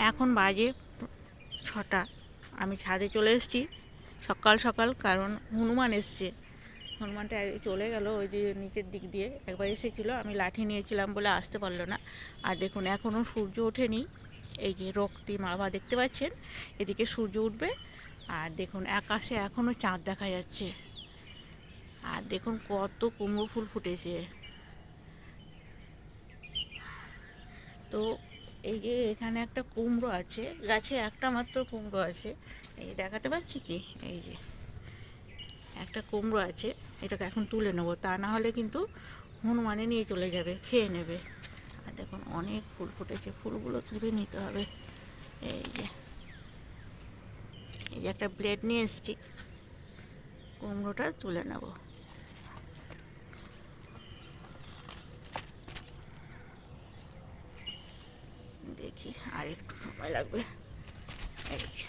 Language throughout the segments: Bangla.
এখন বাজে 6টা। আমি ছাদে চলে এসেছি সকাল সকাল, কারণ হনুমান এসছে। হনুমানটা চলে গেল ওই যে নিচের দিক দিয়ে, একবার এসেছিলো, আমি লাঠি নিয়েছিলাম বলে আসতে পারলো না। আর দেখুন এখনও সূর্য ওঠেনি, এই যে রক্তিম আভা দেখতে পাচ্ছেন, এদিকে সূর্য উঠবে। আর দেখুন আকাশে এখনও চাঁদ দেখা যাচ্ছে। আর দেখুন কত কুমড়ো ফুল ফুটেছে। তো এই যে এখানে একটা কুমড়ো আছে, গাছে একটা মাত্র কুমড়ো আছে, এই দেখাতে পাচ্ছি কি, এই যে একটা কুমড়ো আছে, এটাকে এখন তুলে নেবো, তা না হলে কিন্তু হনুমানে নিয়ে চলে যাবে, খেয়ে নেবে। আর দেখুন অনেক ফুল ফুটেছে, ফুলগুলো তুলে নিতে হবে। এই যে এই যে একটা ব্লেড নিয়ে এসেছি, কুমড়োটা তুলে নেব। দেখি আর একটু সময় লাগবে। এই যে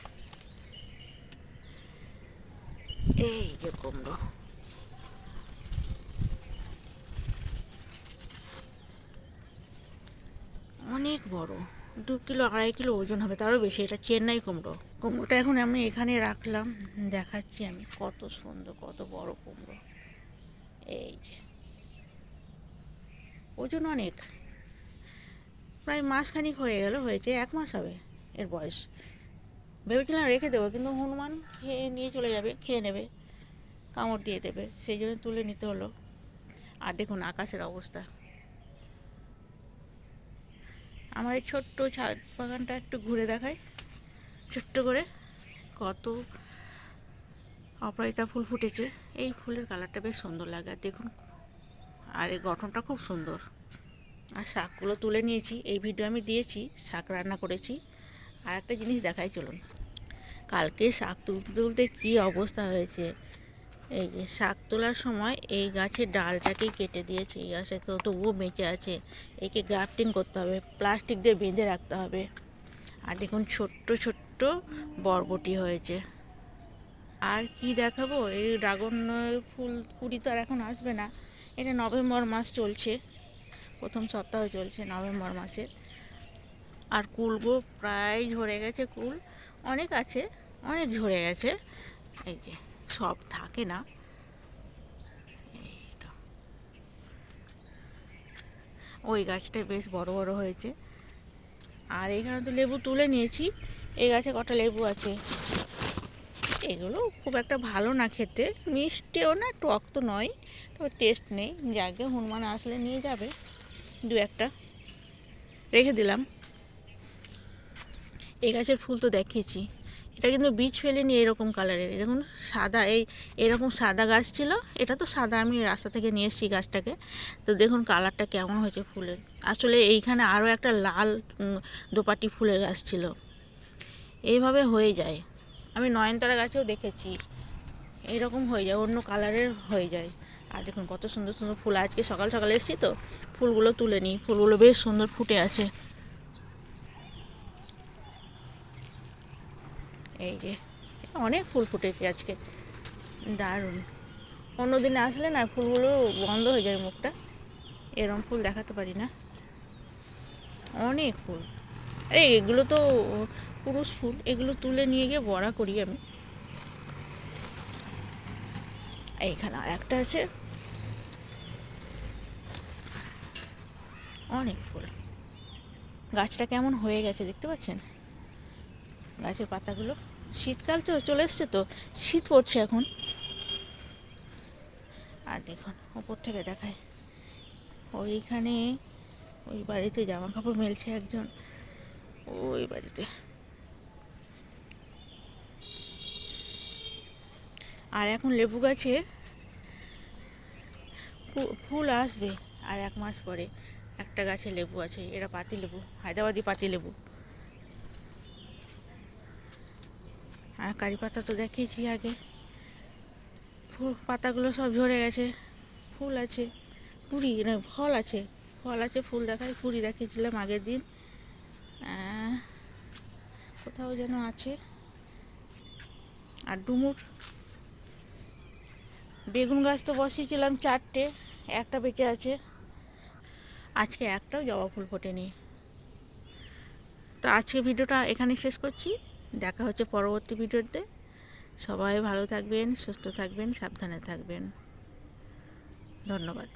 এই যে কুমড়ো, অনেক বড়, 2 কিলো 2.5 কিলো ওজন হবে, তারও বেশি। এটা চেন্নাই কুমড়ো। কুমড়োটা এখন আমি এখানে রাখলাম, দেখাচ্ছি আমি কত সুন্দর, কত বড় কুমড়ো। এই যে ওজন অনেক, প্রায় মাসখানিক হয়ে গেল, হয়েছে 1 মাস হবে এর বয়স। ভেবেছিলাম রেখে দেবো, কিন্তু হনুমান খেয়ে নিয়ে চলে যাবে, খেয়ে নেবে, কামড় দিয়ে দেবে, সেই জন্য তুলে নিতে হলো। আর দেখুন আকাশের অবস্থা। আমার এই ছোট্ট ছাদ বাগানটা একটু ঘুরে দেখায় ছোট্ট করে, কত অপরাজিতা ফুল ফুটেছে। এই ফুলের কালারটা বেশ সুন্দর লাগে, আর দেখুন, আর এই গঠনটা খুব সুন্দর। আর শাকগুলো তুলে নিয়েছি, এই ভিডিও আমি দিয়েছি, শাক রান্না করেছি। আর একটা জিনিস দেখাই চলুন, কালকে শাক তুলতে তুলতে কী অবস্থা হয়েছে। এই যে শাক তোলার সময় এই গাছের ডালটাকেই কেটে দিয়েছে, এই গাছে তো তবুও বেঁচে আছে, একে গ্রাফটিং করতে হবে, প্লাস্টিক দিয়ে বেঁধে রাখতে হবে। আর দেখুন ছোট্ট ছোট্ট বরবটি হয়েছে। আর কি দেখাবো, এই ড্রাগন ফুল কুড়ি তো আর এখন আসবে না, এটা নভেম্বর মাস চলছে, প্রথম সপ্তাহ চলছে নভেম্বর মাসে। আর কুলগুলো প্রায় ঝরে গেছে, কুল অনেক আছে, অনেক ঝরে গেছে। এই যে সব থাকে না, এই তো ওই গাছটায় বেশ বড় বড় হয়েছে। আর এখানে তো লেবু তুলে নিয়েছি, এই গাছে কটা লেবু আছে। এগুলো খুব একটা ভালো না খেতে, মিষ্টিও না, টক তো নয়, তবে টেস্ট নেই। যাকে হনুমান আসলে নিয়ে যাবে, 2-1টা রেখে দিলাম। এই গাছের ফুল তো দেখিয়েছি, এটা কিন্তু বীজ ফেলেনি, এরকম কালারের, দেখুন সাদা, এরকম সাদা গাছ ছিল, এটা তো সাদা, আমি রাস্তা থেকে নিয়ে এসেছি গাছটাকে। তো দেখুন কালারটা কেমন হয়েছে ফুলের। আসলে এইখানে আরও একটা লাল দোপাটি ফুলের গাছ ছিল, এইভাবে হয়ে যায়। আমি নয়নতারা গাছেও দেখেছি, এরকম হয়ে যায়, অন্য কালারের হয়ে যায়। আর দেখুন কত সুন্দর সুন্দর ফুল, আজকে সকাল সকাল এসেছি তো, ফুলগুলো তুলে নিই, ফুলগুলো বেশ সুন্দর ফুটে আছে। এই যে অনেক ফুল ফুটেছে আজকে, দারুণ। অন্য দিনে আসলে না ফুলগুলো বন্ধ হয়ে যায় মুখটা, এরম ফুল দেখাতে পারি না, অনেক ফুল। এগুলো তো পুরুষ ফুল, এগুলো তুলে নিয়ে গিয়ে বড়া করি আমি। এইখানে আর একটা আছে, অনেক ফুল। গাছটা কেমন হয়ে গেছে দেখতে পাচ্ছেন, গাছের পাতাগুলো। শীতকাল তো চলে এসছে, তো শীত পড়ছে এখন। আর দেখুন ওপর থেকে দেখায়, ওইখানে ওই বাড়িতে জামা কাপড় মেলছে একজন, ওই বাড়িতে। আর এখন লেবু গাছে ফুল আসবে, আর 1 মাস পরে। একটা গাছে লেবু আছে, এরা পাতি লেবু, হায়দ্রাবাদি পাতি লেবু। আর কারি পাতা তো দেখিয়েছি আগে, ফুল পাতাগুলো সব ঝরে গেছে, ফুল আছে, কুড়ি না ফল আছে, ফল আছে, ফুল দেখায়, কুড়ি দেখিয়েছিলাম আগের দিন। কোথাও যেন আছে। আর ডুমুর, বেগুন গাছ তো বসিয়েছিলাম 4টে, একটা বেঁচে আছে, আজকে একটাও জবা ফুল ফোটেনি। তো আজকে ভিডিওটা এখানে শেষ করছি, দেখা হচ্ছে পরবর্তী ভিডিওতে। সবাই ভালো থাকবেন, সুস্থ থাকবেন, সাবধানে থাকবেন। ধন্যবাদ।